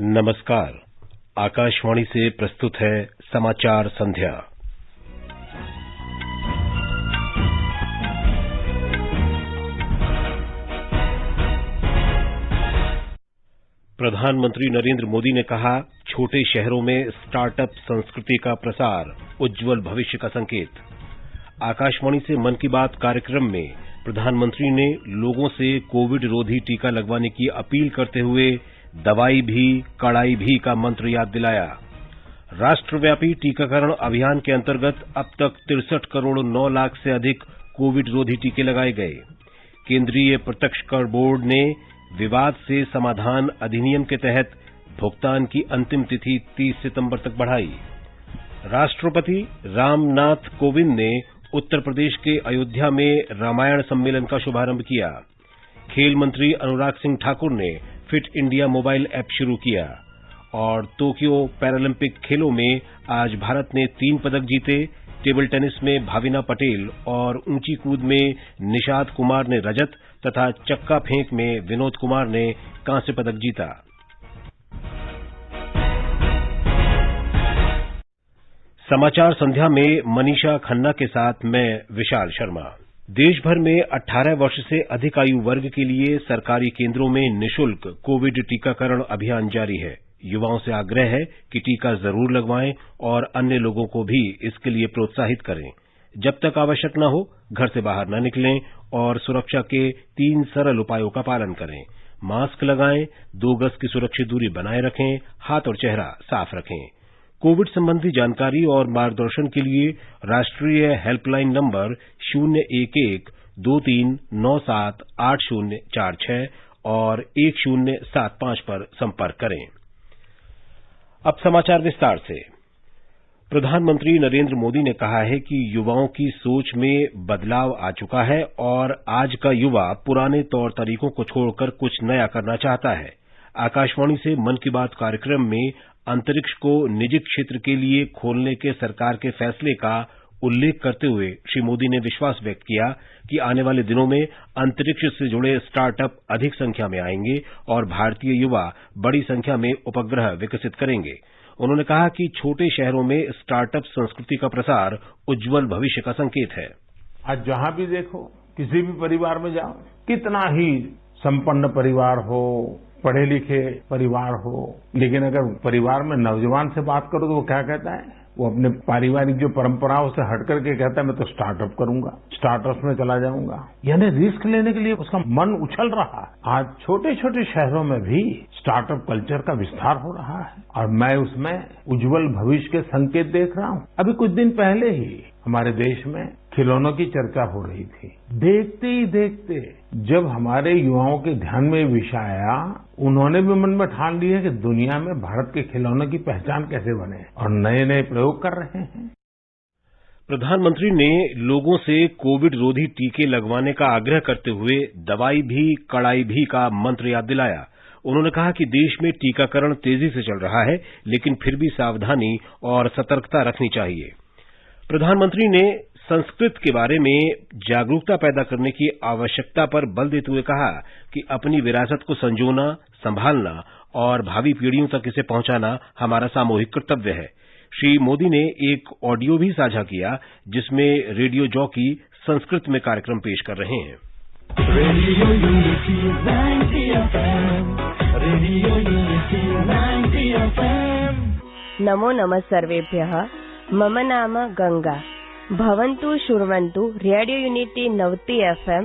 नमस्कार। आकाशवाणी से प्रस्तुत है समाचार संध्या। प्रधानमंत्री नरेंद्र मोदी ने कहा, छोटे शहरों में स्टार्टअप संस्कृति का प्रसार उज्जवल भविष्य का संकेत। आकाशवाणी से मन की बात कार्यक्रम में प्रधानमंत्री ने लोगों से कोविड रोधी टीका लगवाने की अपील करते हुए दवाई भी कड़ाई भी का मंत्र याद दिलाया। राष्ट्रव्यापी टीकाकरण अभियान के अंतर्गत अब तक 63 करोड़ 9 लाख से अधिक कोविड रोधी टीके लगाए गए। केंद्रीय प्रत्यक्ष कर बोर्ड ने विवाद से समाधान अधिनियम के तहत भुगतान की अंतिम तिथि 30 सितंबर तक बढ़ाई। राष्ट्रपति रामनाथ कोविंद ने उत्तर प्रदेश के अयोध्या में रामायण सम्मेलन का शुभारंभ किया। खेल मंत्री अनुराग सिंह ठाकुर ने फिट इंडिया मोबाइल ऐप शुरू किया और टोक्यो पैरालंपिक खेलों में आज भारत ने 3 पदक जीते। टेबल टेनिस में भाविना पटेल और ऊंची कूद में निषाद कुमार ने रजत तथा चक्का फेंक में विनोद कुमार ने कांस्य पदक जीता। समाचार संध्या में मनीषा खन्ना के साथ मैं विशाल शर्मा। देश भर में 18 वर्ष से अधिक आयु वर्ग के लिए सरकारी केंद्रों में निःशुल्क कोविड टीकाकरण अभियान जारी है। युवाओं से आग्रह है कि टीका जरूर लगवाएं और अन्य लोगों को भी इसके लिए प्रोत्साहित करें। जब तक आवश्यक न हो, घर से बाहर न निकलें और सुरक्षा के 3 सरल उपायों का पालन करें। मास्क लगाएं, 2 गज की सुरक्षित दूरी बनाए रखें, हाथ और चेहरा साफ रखें। कोविड संबंधी जानकारी और मार्गदर्शन के लिए राष्ट्रीय हेल्पलाइन नंबर 011-2397-8046 और 1075 पर संपर्क करें। अब समाचार विस्तार से। प्रधानमंत्री नरेंद्र मोदी ने कहा है कि युवाओं की सोच में बदलाव आ चुका है और आज का युवा पुराने तौर तरीकों को छोड़कर कुछ नया करना चाहता है। आकाशवाणी से मन की बात कार्यक्रम में अंतरिक्ष को निजी क्षेत्र के लिए खोलने के सरकार के फैसले का उल्लेख करते हुए श्री मोदी ने विश्वास व्यक्त किया कि आने वाले दिनों में अंतरिक्ष से जुड़े स्टार्टअप अधिक संख्या में आएंगे और भारतीय युवा बड़ी संख्या में उपग्रह विकसित करेंगे। उन्होंने कहा कि छोटे शहरों में स्टार्टअप संस्कृति का प्रसार उज्जवल भविष्य का संकेत है। आज जहां भी देखो, किसी भी परिवार में जाओ, कितना ही संपन्न परिवार हो, पढ़े लिखे परिवार हो, लेकिन अगर परिवार में नौजवान से बात करो तो वो क्या कहता है? वो अपने पारिवारिक जो परंपराओं से हट करके कहता है मैं तो स्टार्टअप करूंगा, स्टार्टअप में चला जाऊंगा। यानी रिस्क लेने के लिए उसका मन उछल रहा है। आज छोटे छोटे शहरों में भी स्टार्टअप कल्चर का विस्तार हो रहा है और मैं उसमें उज्जवल भविष्य के संकेत देख रहा हूं। अभी कुछ दिन पहले ही हमारे देश में खिलौनों की चर्चा हो रही थी। देखते ही देखते जब हमारे युवाओं के ध्यान में विषय आया, उन्होंने भी मन में ठान लिया कि दुनिया में भारत के खिलौनों की पहचान कैसे बने और नए नए प्रयोग कर रहे हैं। प्रधानमंत्री ने लोगों से कोविड रोधी टीके लगवाने का आग्रह करते हुए दवाई भी कड़ाई भी का मंत्र याद दिलाया। उन्होंने कहा कि देश में टीकाकरण तेजी से चल रहा है, लेकिन फिर भी सावधानी और सतर्कता रखनी चाहिए। प्रधानमंत्री ने संस्कृत के बारे में जागरूकता पैदा करने की आवश्यकता पर बल देते हुए कहा कि अपनी विरासत को संजोना, संभालना और भावी पीढ़ियों तक इसे पहुंचाना हमारा सामूहिक कर्तव्य है। श्री मोदी ने एक ऑडियो भी साझा किया जिसमें रेडियो जॉकी संस्कृत में कार्यक्रम पेश कर रहे हैं। Radio unity 90 FM, radio unity 90 FM। नमो नमः सर्वेभ्यः। मम नाम गंगा। भवन्तु शृण्वन्तु रेडियो यूनिटी 90 FM।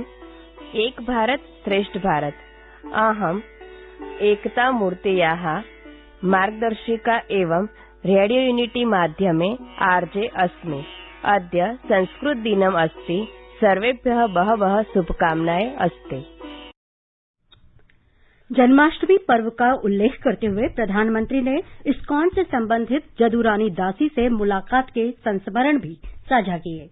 एक भारत श्रेष्ठ भारत। अहम् एकता मूर्तेयाः मार्गदर्शिका एवं रेडियो यूनिटी माध्यमे आर्जे अस्मि। अद्य संस्कृत दिनम् अस्ति। सर्वेभ्यः बहवः शुभकामनाएं अस्ति। जन्माष्टमी पर्व का उल्लेख करते हुए प्रधानमंत्री ने इस्कॉन से संबंधित जदुरानी दासी से मुलाकात के संस्मरण भी साझा किए।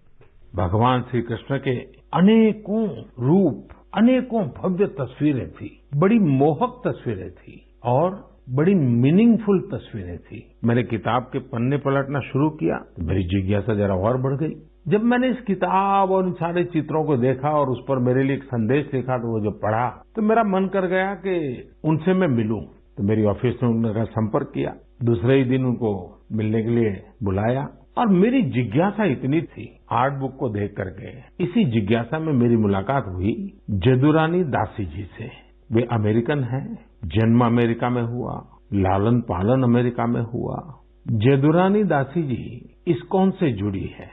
भगवान श्री कृष्ण के अनेकों रूप, अनेकों भव्य तस्वीरें थी, बड़ी मोहक तस्वीरें थी और बड़ी मीनिंगफुल तस्वीरें थी। मैंने किताब के पन्ने पलटना शुरू किया तो मेरी जिज्ञासा जरा और बढ़ गई। जब मैंने इस किताब और इन सारे चित्रों को देखा और उस पर मेरे लिए एक संदेश लिखा तो वो जब पढ़ा तो मेरा मन कर गया कि उनसे मैं मिलूं, तो मेरी ऑफिस में उनका संपर्क किया, दूसरे ही दिन उनको मिलने के लिए बुलाया और मेरी जिज्ञासा इतनी थी आर्ट बुक को देख करके, इसी जिज्ञासा में मेरी मुलाकात हुई जदुरानी दासी जी से। वे अमेरिकन हैं, जन्म अमेरिका में हुआ, लालन पालन अमेरिका में हुआ। जदुरानी दासी जी इस्कॉन से जुड़ी है।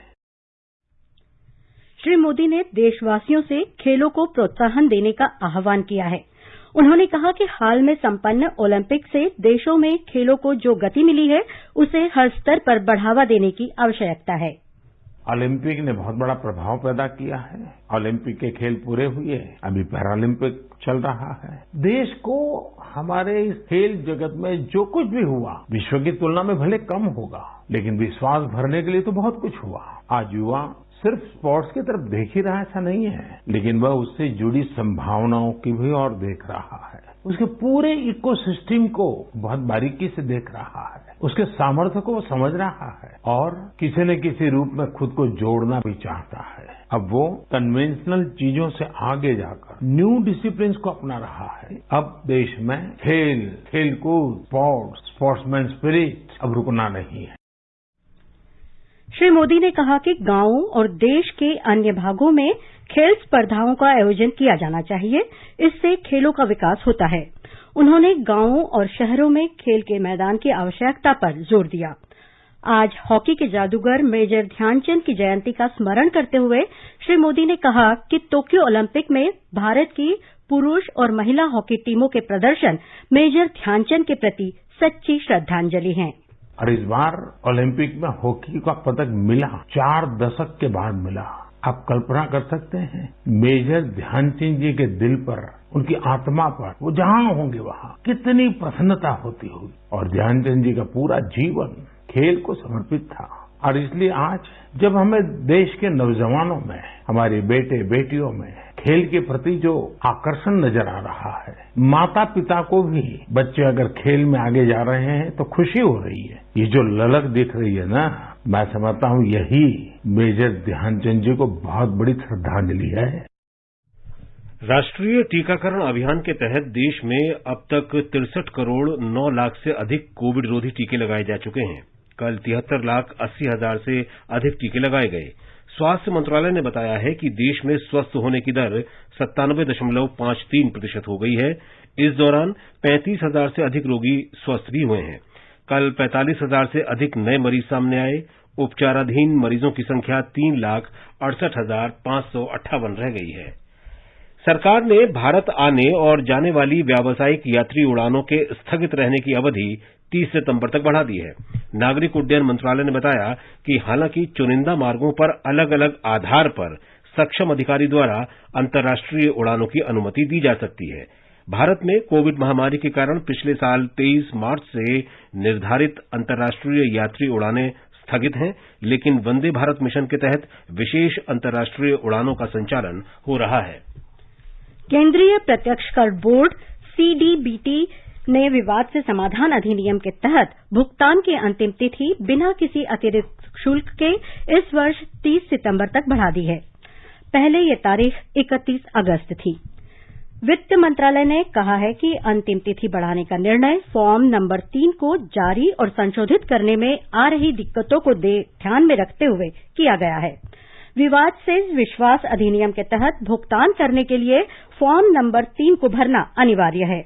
श्री मोदी ने देशवासियों से खेलों को प्रोत्साहन देने का आह्वान किया है। उन्होंने कहा कि हाल में संपन्न ओलंपिक से देशों में खेलों को जो गति मिली है उसे हर स्तर पर बढ़ावा देने की आवश्यकता है। ओलंपिक ने बहुत बड़ा प्रभाव पैदा किया है। ओलंपिक के खेल पूरे हुए, अभी पैरालंपिक चल रहा है। देश को हमारे इस खेल जगत में जो कुछ भी हुआ विश्व की तुलना में भले कम होगा, लेकिन विश्वास भरने के लिए तो बहुत कुछ हुआ। आज युवा सिर्फ स्पोर्ट्स की तरफ देख ही रहा ऐसा नहीं है, लेकिन वह उससे जुड़ी संभावनाओं की भी और देख रहा है। उसके पूरे इकोसिस्टम को बहुत बारीकी से देख रहा है, उसके सामर्थ्य को वो समझ रहा है और किसी न किसी रूप में खुद को जोड़ना भी चाहता है। अब वो कन्वेंशनल चीजों से आगे जाकर न्यू डिसिप्लिन को अपना रहा है। अब देश में खेल, खेलकूद, स्पोर्ट्समैन स्पिरिट अब रुकना नहीं है। श्री मोदी ने कहा कि गांवों और देश के अन्य भागों में खेल स्पर्धाओं का आयोजन किया जाना चाहिए, इससे खेलों का विकास होता है। उन्होंने गांवों और शहरों में खेल के मैदान की आवश्यकता पर जोर दिया। आज हॉकी के जादूगर मेजर ध्यानचंद की जयंती का स्मरण करते हुए श्री मोदी ने कहा कि टोक्यो ओलंपिक में भारत की पुरुष और महिला हॉकी टीमों के प्रदर्शन मेजर ध्यानचंद के प्रति सच्ची श्रद्धांजलि हैं। और इस बार ओलंपिक में हॉकी का पदक मिला 4 दशक के बाद मिला। आप कल्पना कर सकते हैं मेजर ध्यानचंद जी के दिल पर, उनकी आत्मा पर, वो जहां होंगे वहां कितनी प्रसन्नता होती होगी। और ध्यानचंद जी का पूरा जीवन खेल को समर्पित था। और इसलिए आज जब हमें देश के नौजवानों में, हमारे बेटे बेटियों में खेल के प्रति जो आकर्षण नजर आ रहा है, माता पिता को भी बच्चे अगर खेल में आगे जा रहे हैं तो खुशी हो रही है। ये जो ललक दिख रही है ना, मैं समझता हूँ यही मेजर ध्यानचंद जी को बहुत बड़ी श्रद्धांजलि है। राष्ट्रीय टीकाकरण अभियान के तहत देश में अब तक 63 करोड़ 9 लाख से अधिक कोविड रोधी टीके लगाए जा चुके हैं। कल 73,80,000 से अधिक टीके लगाए गए। स्वास्थ्य मंत्रालय ने बताया है कि देश में स्वस्थ होने की दर 97.53% हो गई है। इस दौरान 35,000 से अधिक रोगी स्वस्थ भी हुए हैं। कल 45,000 से अधिक नए मरीज सामने आए। उपचाराधीन मरीजों की संख्या 3,68,558 रह गई है। सरकार ने भारत आने और जाने वाली व्यावसायिक यात्री उड़ानों के स्थगित रहने की अवधि 30 सितंबर तक बढ़ा दी है। नागरिक उड्डयन मंत्रालय ने बताया कि हालांकि चुनिंदा मार्गों पर अलग अलग आधार पर सक्षम अधिकारी द्वारा अंतर्राष्ट्रीय उड़ानों की अनुमति दी जा सकती है। भारत में कोविड महामारी के कारण पिछले साल 23 मार्च से निर्धारित अंतर्राष्ट्रीय यात्री उड़ानें स्थगित हैं, लेकिन वंदे भारत मिशन के तहत विशेष अंतर्राष्ट्रीय उड़ानों का संचालन हो रहा है। केंद्रीय प्रत्यक्ष कर बोर्ड सीडीबीटी ने विवाद से समाधान अधिनियम के तहत भुगतान की अंतिम तिथि बिना किसी अतिरिक्त शुल्क के इस वर्ष 30 सितंबर तक बढ़ा दी है। पहले ये तारीख 31 अगस्त थी। वित्त मंत्रालय ने कहा है कि अंतिम तिथि बढ़ाने का निर्णय फॉर्म नंबर 3 को जारी और संशोधित करने में आ रही दिक्कतों को ध्यान में रखते हुए किया गया है। विवाद से विश्वास अधिनियम के तहत भुगतान करने के लिए फॉर्म नंबर 3 को भरना अनिवार्य है।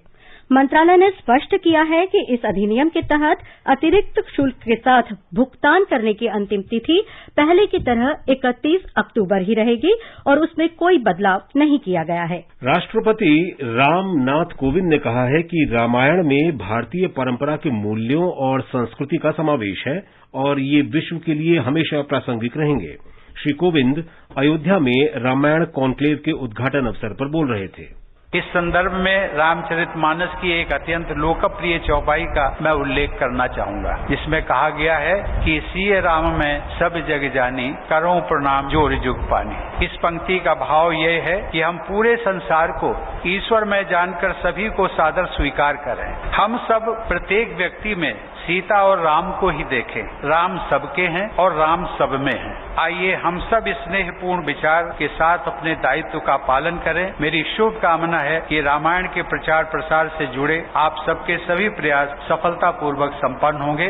मंत्रालय ने स्पष्ट किया है कि इस अधिनियम के तहत अतिरिक्त शुल्क के साथ भुगतान करने की अंतिम तिथि पहले की तरह 31 अक्टूबर ही रहेगी और उसमें कोई बदलाव नहीं किया गया है। राष्ट्रपति रामनाथ कोविंद ने कहा है कि रामायण में भारतीय परंपरा के मूल्यों और संस्कृति का समावेश है और ये विश्व के लिए हमेशा प्रासंगिक रहेंगे। श्री कोविंद अयोध्या में रामायण कॉन्क्लेव के उद्घाटन अवसर पर बोल रहे थे। इस संदर्भ में रामचरितमानस की एक अत्यंत लोकप्रिय चौपाई का मैं उल्लेख करना चाहूंगा, जिसमें कहा गया है कि सीए राम में सब जग जानी, करो प्रणाम जोर जुग पानी। इस पंक्ति का भाव यह है कि हम पूरे संसार को ईश्वर में जानकर सभी को सादर स्वीकार करें। हम सब प्रत्येक व्यक्ति में सीता और राम को ही देखें। राम सबके हैं और राम सब में है। आइए हम सब स्नेहपूर्ण विचार के साथ अपने दायित्व का पालन करें। मेरी शुभकामना है कि रामायण के प्रचार प्रसार से जुड़े आप सबके सभी प्रयास सफलतापूर्वक संपन्न होंगे।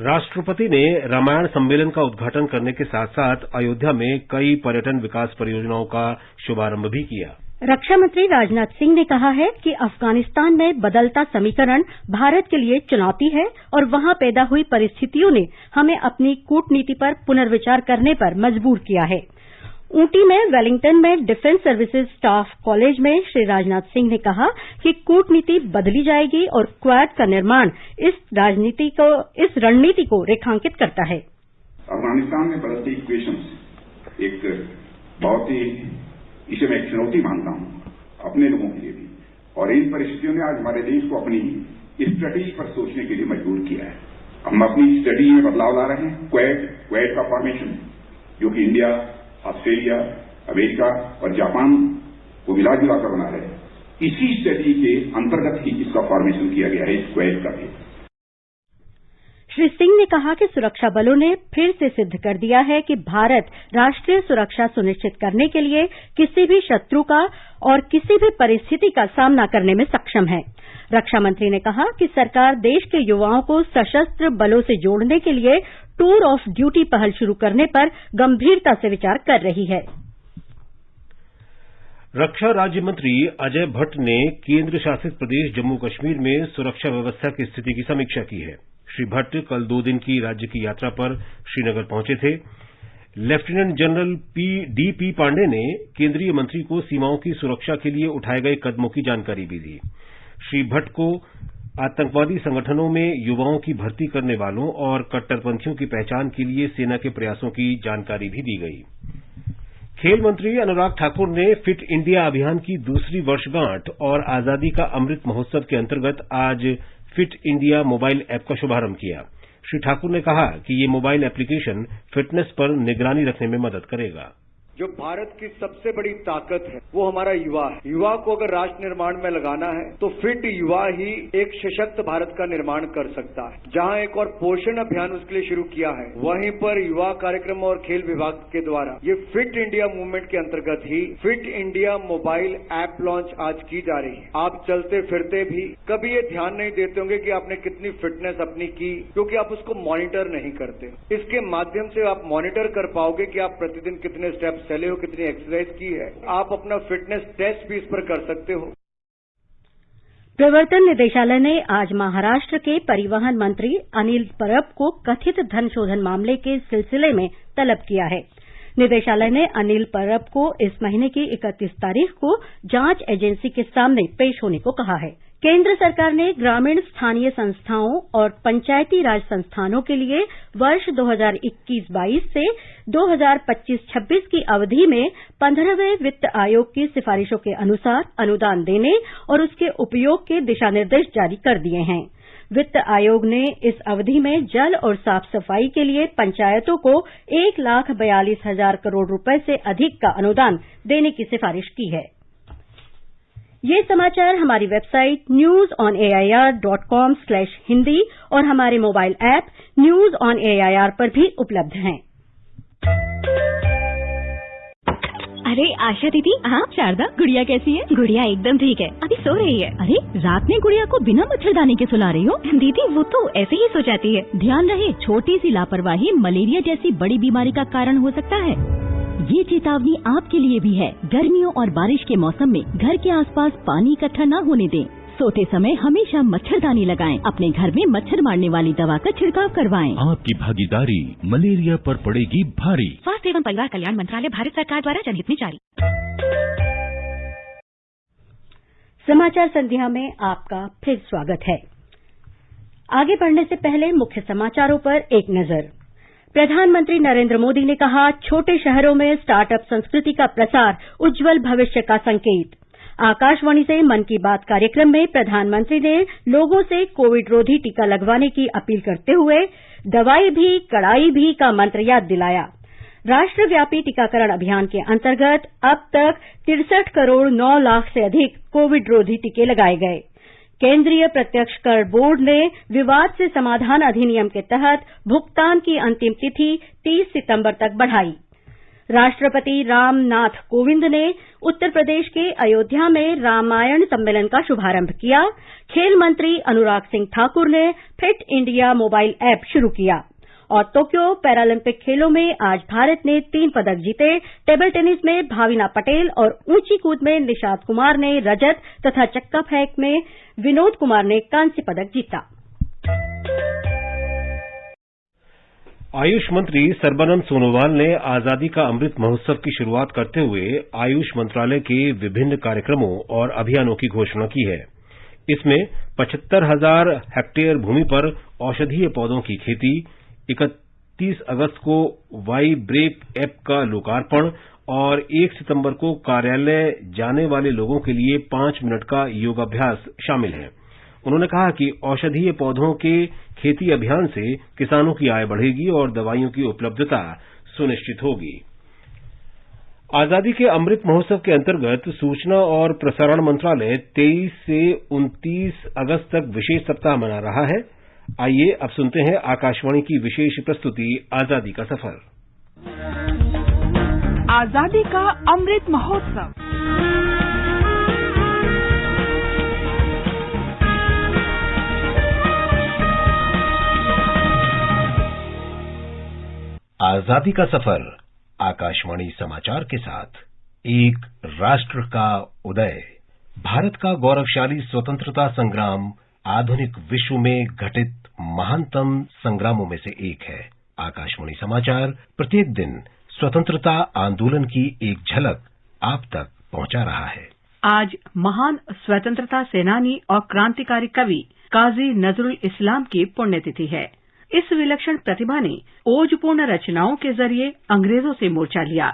राष्ट्रपति ने रामायण सम्मेलन का उद्घाटन करने के साथ साथ अयोध्या में कई पर्यटन विकास परियोजनाओं का शुभारंभ भी किया। रक्षा मंत्री राजनाथ सिंह ने कहा है कि अफगानिस्तान में बदलता समीकरण भारत के लिए चुनौती है और वहां पैदा हुई परिस्थितियों ने हमें अपनी कूटनीति पर पुनर्विचार करने पर मजबूर किया है। ऊटी में वेलिंगटन में डिफेंस सर्विसेज स्टाफ कॉलेज में श्री राजनाथ सिंह ने कहा कि कूटनीति बदली जाएगी और क्वाड का निर्माण इस रणनीति को रेखांकित करता है। अफगानिस्तान में बदलती इक्वेशंस एक बहुत ही इसे मैं एक चुनौती मानता हूं अपने लोगों के लिए भी, और इन परिस्थितियों ने आज हमारे देश को अपनी स्ट्रेटेजी पर सोचने के लिए मजबूर किया है। हम अपनी स्ट्रेटेजी में बदलाव ला रहे हैं। क्वाड का फॉर्मेशन जो कि इंडिया, ऑस्ट्रेलिया, अमेरिका और जापान को मिला जुला कर बना रहे हैं, इसी स्ट्रेटेजी के अंतर्गत ही इसका फॉर्मेशन किया गया है, इस क्वाड का भी। श्री सिंह ने कहा कि सुरक्षा बलों ने फिर से सिद्ध कर दिया है कि भारत राष्ट्रीय सुरक्षा सुनिश्चित करने के लिए किसी भी शत्रु का और किसी भी परिस्थिति का सामना करने में सक्षम है। रक्षा मंत्री ने कहा कि सरकार देश के युवाओं को सशस्त्र बलों से जोड़ने के लिए टूर ऑफ ड्यूटी पहल शुरू करने पर गंभीरता से विचार कर रही है। रक्षा राज्य मंत्री अजय भट्ट ने केंद्र शासित प्रदेश जम्मू कश्मीर में सुरक्षा व्यवस्था की स्थिति की समीक्षा की है। श्री भट्ट कल 2 दिन की राज्य की यात्रा पर श्रीनगर पहुंचे थे। Lieutenant general DP. पांडे ने केंद्रीय मंत्री को सीमाओं की सुरक्षा के लिए उठाए गए कदमों की जानकारी भी दी। श्री भट्ट को आतंकवादी संगठनों में युवाओं की भर्ती करने वालों और कट्टरपंथियों की पहचान के लिए सेना के प्रयासों की जानकारी भी दी गई। खेल मंत्री अनुराग ठाकुर ने फिट इंडिया अभियान की दूसरी वर्षगांठ और आजादी का अमृत महोत्सव के अंतर्गत आज फिट इंडिया मोबाइल ऐप का शुभारंभ किया। श्री ठाकुर ने कहा कि ये मोबाइल एप्लीकेशन फिटनेस पर निगरानी रखने में मदद करेगा। जो भारत की सबसे बड़ी ताकत है वो हमारा युवा है। युवा को अगर राष्ट्र निर्माण में लगाना है तो फिट युवा ही एक सशक्त भारत का निर्माण कर सकता है। जहां एक और पोषण अभियान उसके लिए शुरू किया है, वहीं पर युवा कार्यक्रम और खेल विभाग के द्वारा ये फिट इंडिया मूवमेंट के अंतर्गत ही fit India mobile app launch आज की जा रही है। आप चलते फिरते भी कभी ये ध्यान नहीं देते होंगे कि आपने कितनी फिटनेस अपनी की, क्योंकि आप उसको मॉनिटर नहीं करते। इसके माध्यम से आप मॉनिटर कर पाओगे कि आप प्रतिदिन कितने स्टेप्स चले हो, कितनी एक्सरसाइज की है। आप अपना फिटनेस टेस्ट भी इस पर कर सकते हो। प्रवर्तन निदेशालय ने आज महाराष्ट्र के परिवहन मंत्री अनिल परब को कथित धन शोधन मामले के सिलसिले में तलब किया है। निदेशालय ने अनिल परब को इस महीने की 31 तारीख को जांच एजेंसी के सामने पेश होने को कहा है। केंद्र सरकार ने ग्रामीण स्थानीय संस्थाओं और पंचायती राज संस्थानों के लिए वर्ष 2021-22 से 2025-26 की अवधि में 15वें वित्त आयोग की सिफारिशों के अनुसार अनुदान देने और उसके उपयोग के दिशा निर्देश जारी कर दिए हैं। वित्त आयोग ने इस अवधि में जल और साफ सफाई के लिए पंचायतों को 1,42,000 करोड़ रुपए से अधिक का अनुदान देने की सिफारिश की है। ये समाचार हमारी वेबसाइट newsonair.com/hindi और हमारे mobile app news on AIR पर भी उपलब्ध हैं। अरे आशा दीदी। हाँ शारदा, गुड़िया कैसी है? गुड़िया एकदम ठीक है, अभी सो रही है। अरे रात में गुड़िया को बिना मच्छरदानी के सुला रही हो? दीदी वो तो ऐसे ही सो जाती है। ध्यान रहे, छोटी सी लापरवाही मलेरिया जैसी बड़ी बीमारी का कारण हो सकता है। ये चेतावनी आपके लिए भी है। गर्मियों और बारिश के मौसम में घर के आसपास पानी इकट्ठा न होने दें। सोते समय हमेशा मच्छरदानी लगाएं। अपने घर में मच्छर मारने वाली दवा का छिड़काव करवाएं। आपकी भागीदारी मलेरिया पर पड़ेगी भारी। स्वास्थ्य एवं परिवार कल्याण मंत्रालय, भारत सरकार द्वारा जनहित में जारी। समाचार संध्या में आपका फिर स्वागत है। आगे बढ़ने से पहले मुख्य समाचारों पर एक नजर। प्रधानमंत्री नरेंद्र मोदी ने कहा, छोटे शहरों में स्टार्टअप संस्कृति का प्रसार उज्जवल भविष्य का संकेत। आकाशवाणी से मन की बात कार्यक्रम में प्रधानमंत्री ने लोगों से कोविड रोधी टीका लगवाने की अपील करते हुए दवाई भी कड़ाई भी का मंत्र याद दिलाया। राष्ट्रव्यापी टीकाकरण अभियान के अंतर्गत अब तक 63 करोड़ 9 लाख से अधिक कोविड रोधी टीके लगाए गए। केंद्रीय प्रत्यक्ष कर बोर्ड ने विवाद से समाधान अधिनियम के तहत भुगतान की अंतिम तिथि 30 सितंबर तक बढ़ाई। राष्ट्रपति रामनाथ कोविंद ने उत्तर प्रदेश के अयोध्या में रामायण सम्मेलन का शुभारंभ किया। खेल मंत्री अनुराग सिंह ठाकुर ने फिट इंडिया मोबाइल ऐप शुरू किया और टोक्यो पैरालंपिक खेलों में आज भारत ने 3 पदक जीते। टेबल टेनिस में भाविना पटेल और ऊंची कूद में निशात कुमार ने रजत तथा चक्का फेंक में विनोद कुमार ने कांस्य पदक जीता। आयुष मंत्री सर्बानंद सोनोवाल ने आजादी का अमृत महोत्सव की शुरुआत करते हुए आयुष मंत्रालय के विभिन्न कार्यक्रमों और अभियानों की घोषणा की है। इसमें 75,000 हेक्टेयर भूमि पर औषधीय पौधों की खेती, 31 अगस्त को वाई ब्रेक ऐप का लोकार्पण और 1 सितंबर को कार्यालय जाने वाले लोगों के लिए 5 मिनट का योगाभ्यास शामिल है। उन्होंने कहा कि औषधीय पौधों के खेती अभियान से किसानों की आय बढ़ेगी और दवाइयों की उपलब्धता सुनिश्चित होगी। आजादी के अमृत महोत्सव के अंतर्गत सूचना और प्रसारण मंत्रालय 23 से 29 अगस्त तक विशेष सप्ताह मना रहा है। आइए अब सुनते हैं आकाशवाणी की विशेष प्रस्तुति आजादी का सफर। आजादी का अमृत महोत्सव। आजादी का सफर आकाशवाणी समाचार के साथ एक राष्ट्र का उदय। भारत का गौरवशाली स्वतंत्रता संग्राम आधुनिक विश्व में घटित महानतम संग्रामों में से एक है। आकाशवाणी समाचार प्रत्येक दिन स्वतंत्रता आंदोलन की एक झलक आप तक पहुंचा रहा है। आज महान स्वतंत्रता सेनानी और क्रांतिकारी कवि काजी नजरुल इस्लाम की पुण्यतिथि है। इस विलक्षण प्रतिभा ने ओजपूर्ण रचनाओं के जरिए अंग्रेजों से मोर्चा लिया।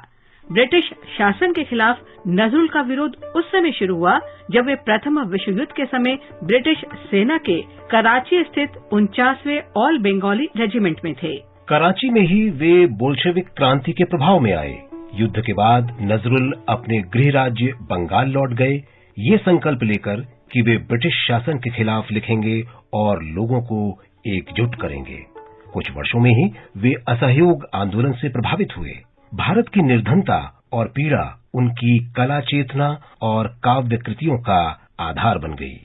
ब्रिटिश शासन के खिलाफ नजरुल का विरोध उस समय शुरू हुआ जब वे प्रथम विश्व युद्ध के समय ब्रिटिश सेना के कराची स्थित 49वें ऑल बंगाली रेजिमेंट में थे। कराची में ही वे बोल्शेविक क्रांति के प्रभाव में आए। युद्ध के बाद नजरुल अपने गृह राज्य बंगाल लौट गए, ये संकल्प लेकर कि वे ब्रिटिश शासन के खिलाफ लिखेंगे और लोगों को एकजुट करेंगे। कुछ वर्षों में ही वे असहयोग आंदोलन से प्रभावित हुए। भारत की निर्धनता और पीड़ा उनकी कला चेतना और काव्य कृतियों का आधार बन गई।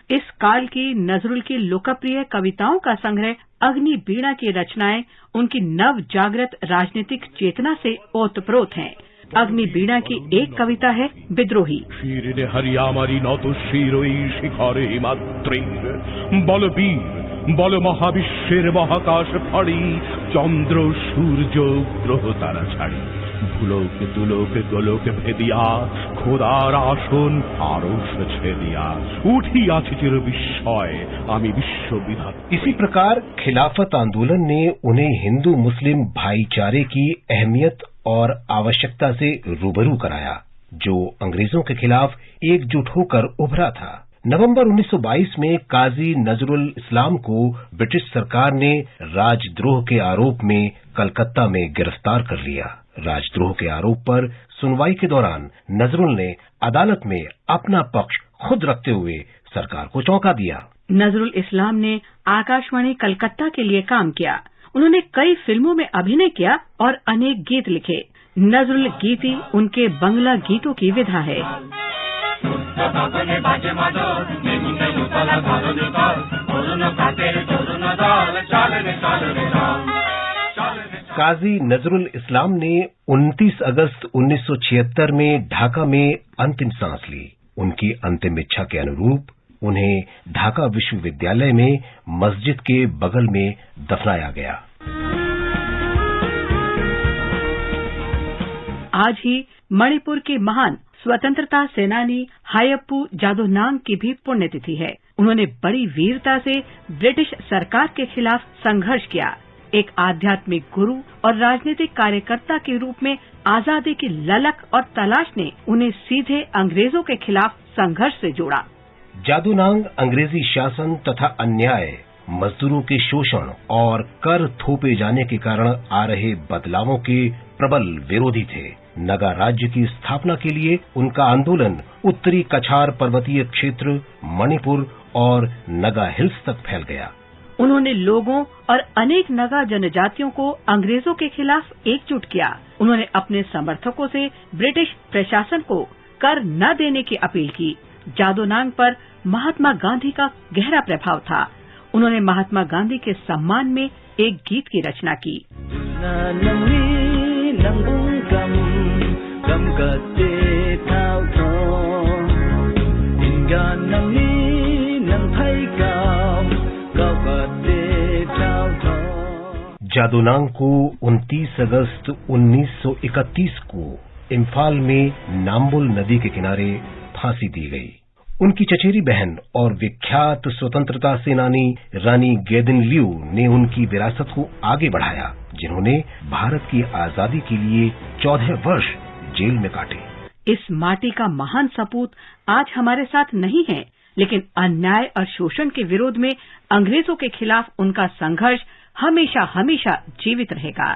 इस काल की नजरुल की लोकप्रिय कविताओं का संग्रह अग्नि वीणा की रचनाएं उनकी नव जागृत राजनीतिक चेतना से ओतप्रोत हैं। अग्नि वीणा की एक कविता है विद्रोही। शीरे हरियामारी नौतो शिरोई शिखरे मात्रे बलबीर বল মহাবিশ্বের মহাকাশ ফাড়ি চন্দ্র সূর্য গ্রহ তারা ছাড়ি ভুলোক তুলোক গোলোক ভেদিয়া খোদার আসন আরশ ছেদিয়া উঠিয়াছি চির বিস্ময় আমি বিশ্ববিধাতা। इसी प्रकार खिलाफत आंदोलन ने उन्हें हिंदू मुस्लिम भाईचारे की अहमियत और आवश्यकता से रूबरू कराया, जो अंग्रेजों के खिलाफ एकजुट होकर उभरा था। नवंबर 1922 में काजी नजरुल इस्लाम को ब्रिटिश सरकार ने राजद्रोह के आरोप में कलकत्ता में गिरफ्तार कर लिया। राजद्रोह के आरोप पर सुनवाई के दौरान नजरुल ने अदालत में अपना पक्ष खुद रखते हुए सरकार को चौंका दिया। नजरुल इस्लाम ने आकाशवाणी कलकत्ता के लिए काम किया। उन्होंने कई फिल्मों में अभिनय किया और अनेक गीत लिखे। नजरुल गीति उनके बंगला गीतों की विधा है। काजी नजरुल इस्लाम ने 29 अगस्त 1976 में ढाका में अंतिम सांस ली। उनकी अंतिम इच्छा के अनुरूप उन्हें ढाका विश्वविद्यालय में मस्जिद के बगल में दफनाया गया। आज ही मणिपुर के महान स्वतंत्रता सेनानी हायप्पू जादोनांग की भी पुण्यतिथि है। उन्होंने बड़ी वीरता से ब्रिटिश सरकार के खिलाफ संघर्ष किया। एक आध्यात्मिक गुरु और राजनीतिक कार्यकर्ता के रूप में आजादी की ललक और तलाश ने उन्हें सीधे अंग्रेजों के खिलाफ संघर्ष से जोड़ा। जादोनांग अंग्रेजी शासन तथा अन्याय, मजदूरों के शोषण और कर थोपे जाने के कारण आ रहे बदलावों के प्रबल विरोधी थे। नगा राज्य की स्थापना के लिए उनका आंदोलन उत्तरी कछार पर्वतीय क्षेत्र, मणिपुर और नगा हिल्स तक फैल गया। उन्होंने लोगों और अनेक नगा जनजातियों को अंग्रेजों के खिलाफ एकजुट किया। उन्होंने अपने समर्थकों से ब्रिटिश प्रशासन को कर न देने की अपील की। जादोनांग पर महात्मा गांधी का गहरा प्रभाव था। उन्होंने महात्मा गांधी के सम्मान में एक गीत की रचना की। जादोनांग को 29 अगस्त 1931 को इम्फाल में नाम्बुल नदी के किनारे फांसी दी गई। उनकी चचेरी बहन और विख्यात स्वतंत्रता सेनानी रानी गेदिनलिऊ ने उनकी विरासत को आगे बढ़ाया, जिन्होंने भारत की आजादी के लिए 14 वर्ष जेल में काटे। इस माटी का महान सपूत आज हमारे साथ नहीं है, लेकिन अन्याय और शोषण के विरोध में अंग्रेजों के खिलाफ उनका संघर्ष हमेशा हमेशा जीवित रहेगा।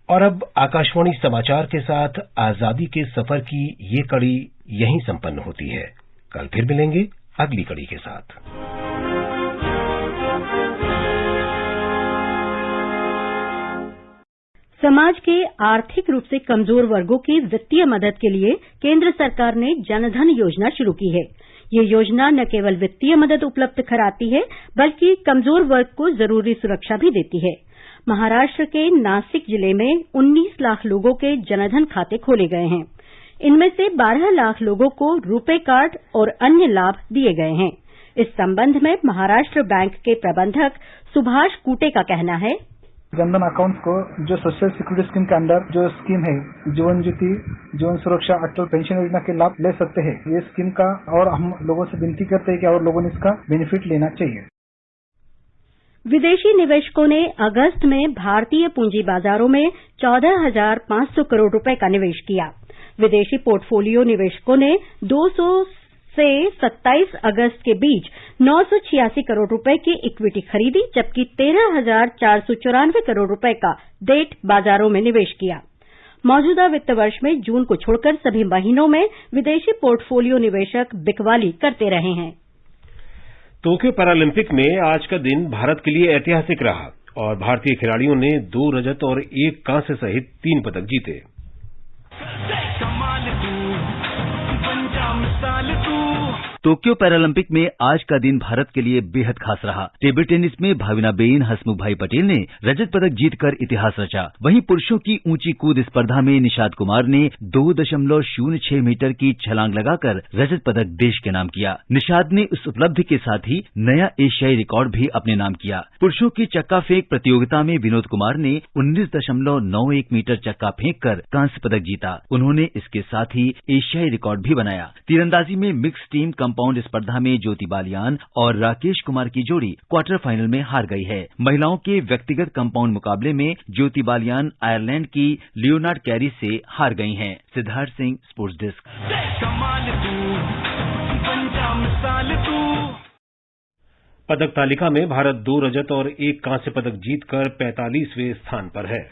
और अब आकाशवाणी समाचार के साथ आजादी के सफर की ये कड़ी यहीं संपन्न होती है। कल फिर मिलेंगे अगली कड़ी के साथ। समाज के आर्थिक रूप से कमजोर वर्गों की वित्तीय मदद के लिए केंद्र सरकार ने जनधन योजना शुरू की है। ये योजना न केवल वित्तीय मदद उपलब्ध कराती है, बल्कि कमजोर वर्ग को जरूरी सुरक्षा भी देती है। महाराष्ट्र के नासिक जिले में 19 लाख लोगों के जनधन खाते खोले गए हैं। इनमें से 12 लाख लोगों को रुपे कार्ड और अन्य लाभ दिए गए हैं। इस संबंध में महाराष्ट्र बैंक के प्रबंधक सुभाष कूटे का कहना है, जनधन अकाउंट को जो सोशल सिक्योरिटी स्कीम के अंदर जो स्कीम है, जीवन ज्योति, जीवन सुरक्षा, अटल पेंशन योजना के लाभ ले सकते हैं। ये स्कीम का और हम लोगों से विनती करते हैं कि और लोगों ने इसका बेनिफिट लेना चाहिए। विदेशी निवेशकों ने अगस्त में भारतीय पूंजी बाजारों में 14,500 करोड़ रुपए का निवेश किया। विदेशी पोर्टफोलियो निवेशकों ने 200 से 27 अगस्त के बीच 986 करोड़ रुपए की इक्विटी खरीदी, जबकि 13,494 करोड़ रुपए का डेट बाजारों में निवेश किया। मौजूदा वित्त वर्ष में जून को छोड़कर सभी महीनों में विदेशी पोर्टफोलियो निवेशक बिकवाली करते रहे हैं। टोक्यो पैरालंपिक में आज का दिन भारत के लिए ऐतिहासिक रहा और भारतीय खिलाड़ियों ने 2 रजत और 1 कांस्य सहित 3 पदक जीते। टोक्यो पैरालंपिक में आज का दिन भारत के लिए बेहद खास रहा। टेबल टेनिस में भाविनाबेन हसमुखभाई पटेल ने रजत पदक जीतकर इतिहास रचा। वहीं पुरुषों की ऊंची कूद स्पर्धा में निषाद कुमार ने 2.06 मीटर की छलांग लगाकर रजत पदक देश के नाम किया। निषाद ने उस उपलब्धि के साथ ही नया एशियाई रिकॉर्ड भी अपने नाम किया। पुरुषों की चक्का फेंक प्रतियोगिता में विनोद कुमार ने 19.91 मीटर चक्का फेंक कर कांस्य पदक जीता। उन्होंने इसके साथ ही एशियाई रिकॉर्ड भी बनाया। तीरंदाजी में मिक्स टीम कंपाउंड स्पर्धा में ज्योति बालियान और राकेश कुमार की जोड़ी क्वार्टर फाइनल में हार गई है। महिलाओं के व्यक्तिगत कंपाउंड मुकाबले में ज्योति बालियान आयरलैंड की लियोनार्ड कैरी से हार गई हैं। Siddharth Singh, sports desk. पदक तालिका में भारत 2 रजत और 1 कांस्य पदक जीतकर 45वें स्थान पर है।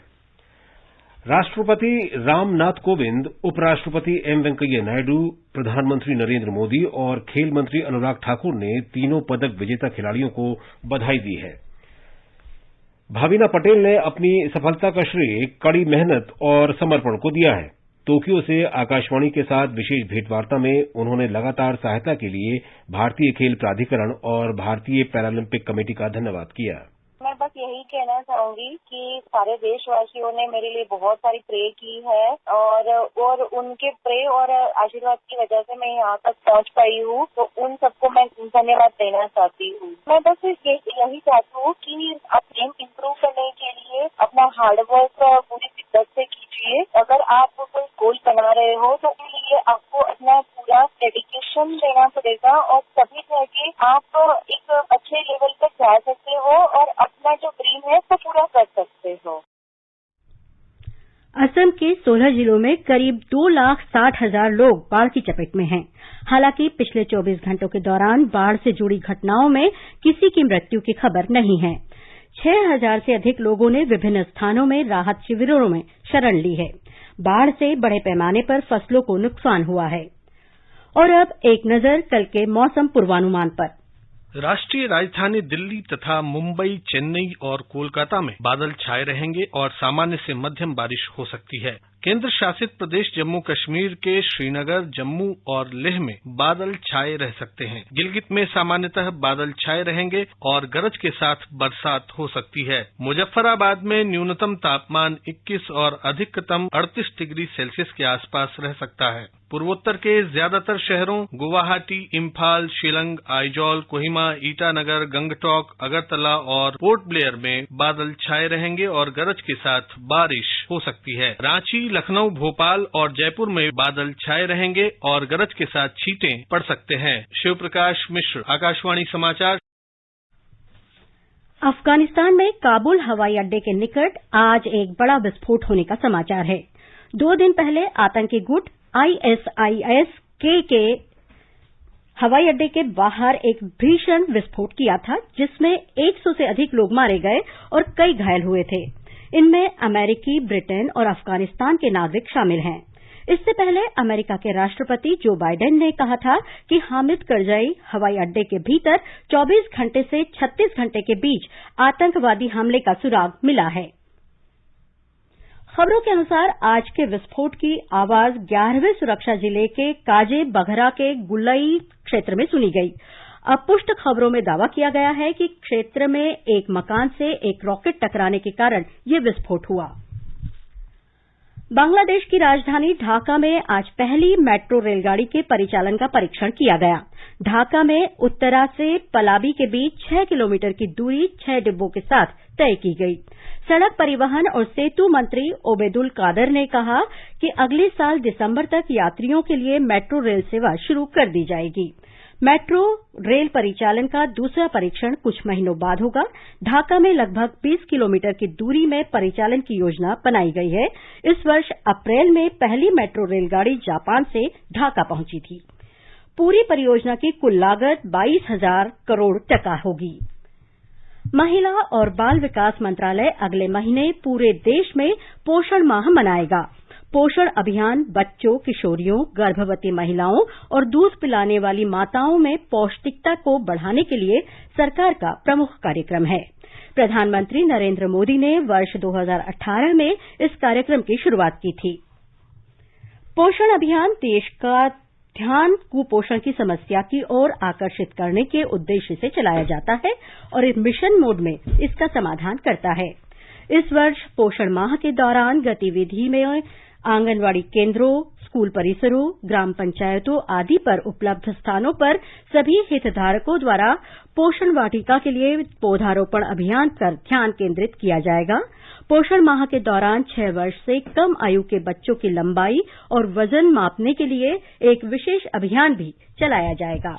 राष्ट्रपति रामनाथ कोविंद, उपराष्ट्रपति एम वेंकैया नायडू, प्रधानमंत्री नरेंद्र मोदी और खेल मंत्री अनुराग ठाकुर ने तीनों पदक विजेता खिलाड़ियों को बधाई दी है। भाविना पटेल ने अपनी सफलता का श्रेय कड़ी मेहनत और समर्पण को दिया है। टोक्यो से आकाशवाणी के साथ विशेष भेंटवार्ता में उन्होंने लगातार सहायता के लिए भारतीय खेल प्राधिकरण और भारतीय पैरालंपिक कमेटी का धन्यवाद किया। मैं बस यही कहना चाहूंगी कि सारे देशवासियों ने मेरे लिए बहुत सारी प्रे की है और उनके प्रे और आशीर्वाद की वजह से मैं यहाँ तक पहुँच पाई हूँ, तो उन सबको मैं धन्यवाद देना चाहती हूँ। मैं बस यही चाहती हूँ कि आप गेम इम्प्रूव करने के लिए अपना हार्डवर्क पूरी शिद्दत से कीजिए। अगर आप कोई गोल बना रहे हो तो उसके लिए आपको अपना पूरा डेडिकेशन देना पड़ेगा और तभी जाके आप एक अच्छे लेवल तक जा सकते हो और अपना जो ड्रीम है वो पूरा कर सकते हो। असम के 16 जिलों में करीब 2,60,000 लोग बाढ़ की चपेट में हैं। हालांकि पिछले 24 घंटों के दौरान बाढ़ से जुड़ी घटनाओं में किसी की मृत्यु की खबर नहीं है। 6,000 से अधिक लोगों ने विभिन्न स्थानों में राहत शिविरों में शरण ली है। बाढ़ से बड़े पैमाने पर फसलों को नुकसान हुआ है। और अब एक नजर कल के मौसम पूर्वानुमान पर। राष्ट्रीय राजधानी दिल्ली तथा मुंबई, चेन्नई और कोलकाता में बादल छाए रहेंगे और सामान्य से मध्यम बारिश हो सकती है। केंद्र शासित प्रदेश जम्मू कश्मीर के श्रीनगर, जम्मू और लेह में बादल छाए रह सकते हैं। गिलगित में सामान्यतः बादल छाए रहेंगे और गरज के साथ बरसात हो सकती है। मुजफ्फराबाद में न्यूनतम तापमान 21 और अधिकतम 38 डिग्री सेल्सियस के आसपास रह सकता है। पूर्वोत्तर के ज्यादातर शहरों गुवाहाटी, इम्फाल, शिलंग, आइजॉल, कोहिमा, ईटानगर, गंगटोक, अगरतला और पोर्ट ब्लेयर में बादल छाए रहेंगे और गरज के साथ बारिश हो सकती है। रांची, लखनऊ, भोपाल और जयपुर में बादल छाए रहेंगे और गरज के साथ छींटें पड़ सकते हैं। शिव प्रकाश मिश्र, आकाशवाणी समाचार। अफगानिस्तान में काबुल हवाई अड्डे के निकट आज एक बड़ा विस्फोट होने का समाचार है। 2 दिन पहले आतंकी गुट ISIS के हवाई अड्डे के बाहर एक भीषण विस्फोट किया था, जिसमें 100 से अधिक लोग मारे गए और कई घायल हुए थे। इनमें अमेरिकी, ब्रिटेन और अफगानिस्तान के नागरिक शामिल हैं। इससे पहले अमेरिका के राष्ट्रपति जो बाइडेन ने कहा था कि हामिद करजई हवाई अड्डे के भीतर 24 घंटे से 36 घंटे के बीच आतंकवादी हमले का सुराग मिला है। खबरों के अनुसार आज के विस्फोट की आवाज 11वें सुरक्षा जिले के काजे बघरा के गुलई क्षेत्र में सुनी गई। अब पुष्ट खबरों में दावा किया गया है कि क्षेत्र में एक मकान से एक रॉकेट टकराने के कारण यह विस्फोट हुआ। बांग्लादेश की राजधानी ढाका में आज पहली मेट्रो रेलगाड़ी के परिचालन का परीक्षण किया गया। ढाका में उत्तरा से पलाबी के बीच 6 किलोमीटर की दूरी 6 डिब्बों के साथ तय की गई। सड़क परिवहन और सेतु मंत्री ओबेदुल कादर ने कहा कि अगले साल दिसंबर तक यात्रियों के लिए मेट्रो रेल सेवा शुरू कर दी जाएगी। मेट्रो रेल परिचालन का दूसरा परीक्षण कुछ महीनों बाद होगा। ढाका में लगभग 20 किलोमीटर की दूरी में परिचालन की योजना बनाई गई है। इस वर्ष अप्रैल में पहली मेट्रो रेलगाड़ी जापान से ढाका पहुंची थी। पूरी परियोजना की कुल लागत 22,000 करोड़ टका होगी। महिला और बाल विकास मंत्रालय अगले महीने पूरे देश में पोषण माह मनाएगा। पोषण अभियान बच्चों, किशोरियों, गर्भवती महिलाओं और दूध पिलाने वाली माताओं में पौष्टिकता को बढ़ाने के लिए सरकार का प्रमुख कार्यक्रम है। प्रधानमंत्री नरेंद्र मोदी ने वर्ष 2018 में इस कार्यक्रम की शुरुआत की थी। पोषण अभियान देश का ध्यान कुपोषण की समस्या की ओर आकर्षित करने के उद्देश्य से चलाया जाता है और इस मिशन मोड में इसका समाधान करता है। इस वर्ष पोषण माह के दौरान गतिविधि में आंगनवाड़ी केंद्रों, स्कूल परिसरों, ग्राम पंचायतों आदि पर उपलब्ध स्थानों पर सभी हितधारकों द्वारा पोषण वाटिका के लिए पौधारोपण अभियान पर ध्यान केंद्रित किया जाएगा। पोषण माह के दौरान 6 वर्ष से कम आयु के बच्चों की लंबाई और वजन मापने के लिए एक विशेष अभियान भी चलाया जाएगा।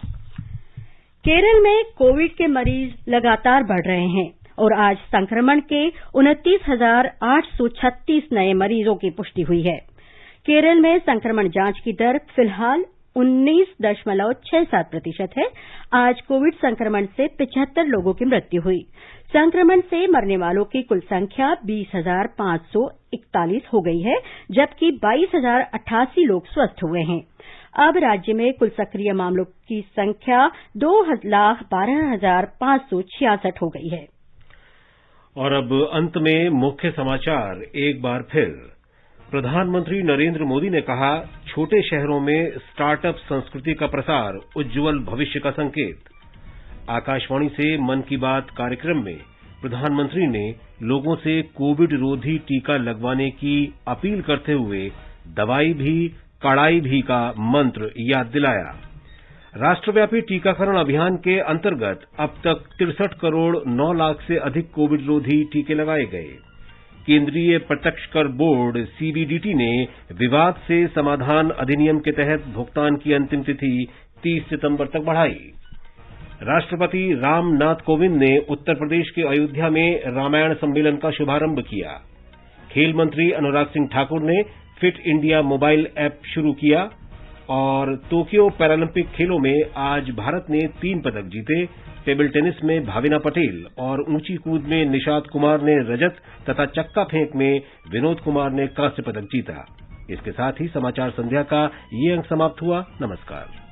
केरल में कोविड के मरीज लगातार बढ़ रहे हैं और आज संक्रमण के 29,836 नए मरीजों की पुष्टि हुई है। केरल में संक्रमण जांच की दर फिलहाल 19.67% है। आज कोविड संक्रमण से 75 लोगों की मृत्यु हुई। संक्रमण से मरने वालों की कुल संख्या 20,541 हो गई है, जबकि 22,088 लोग स्वस्थ हुए हैं। अब राज्य में कुल सक्रिय मामलों की संख्या 2,12,566 हो गई है। और अब अंत में मुख्य समाचार एक बार फिर। प्रधानमंत्री नरेंद्र मोदी ने कहा, छोटे शहरों में स्टार्टअप संस्कृति का प्रसार उज्जवल भविष्य का संकेत। आकाशवाणी से मन की बात कार्यक्रम में प्रधानमंत्री ने लोगों से कोविड रोधी टीका लगवाने की अपील करते हुए दवाई भी कड़ाई भी का मंत्र याद दिलाया। राष्ट्रव्यापी टीकाकरण अभियान के अंतर्गत अब तक 63 करोड़ 9 लाख से अधिक कोविड रोधी टीके लगाए गए। केंद्रीय प्रत्यक्ष कर बोर्ड सीबीडीटी ने विवाद से समाधान अधिनियम के तहत भुगतान की अंतिम तिथि 30 सितंबर तक बढ़ाई। राष्ट्रपति रामनाथ कोविंद ने उत्तर प्रदेश के अयोध्या में रामायण सम्मेलन का शुभारंभ किया। खेल मंत्री अनुराग सिंह ठाकुर ने फिट इंडिया मोबाइल ऐप शुरू किया और टोक्यो पैरालंपिक खेलों में आज भारत ने 3 पदक जीते। टेबल टेनिस में भाविना पटेल और ऊंची कूद में निशात कुमार ने रजत तथा चक्का फेंक में विनोद कुमार ने कांस्य पदक जीता। इसके साथ ही समाचार संध्या का ये अंक समाप्त हुआ। नमस्कार।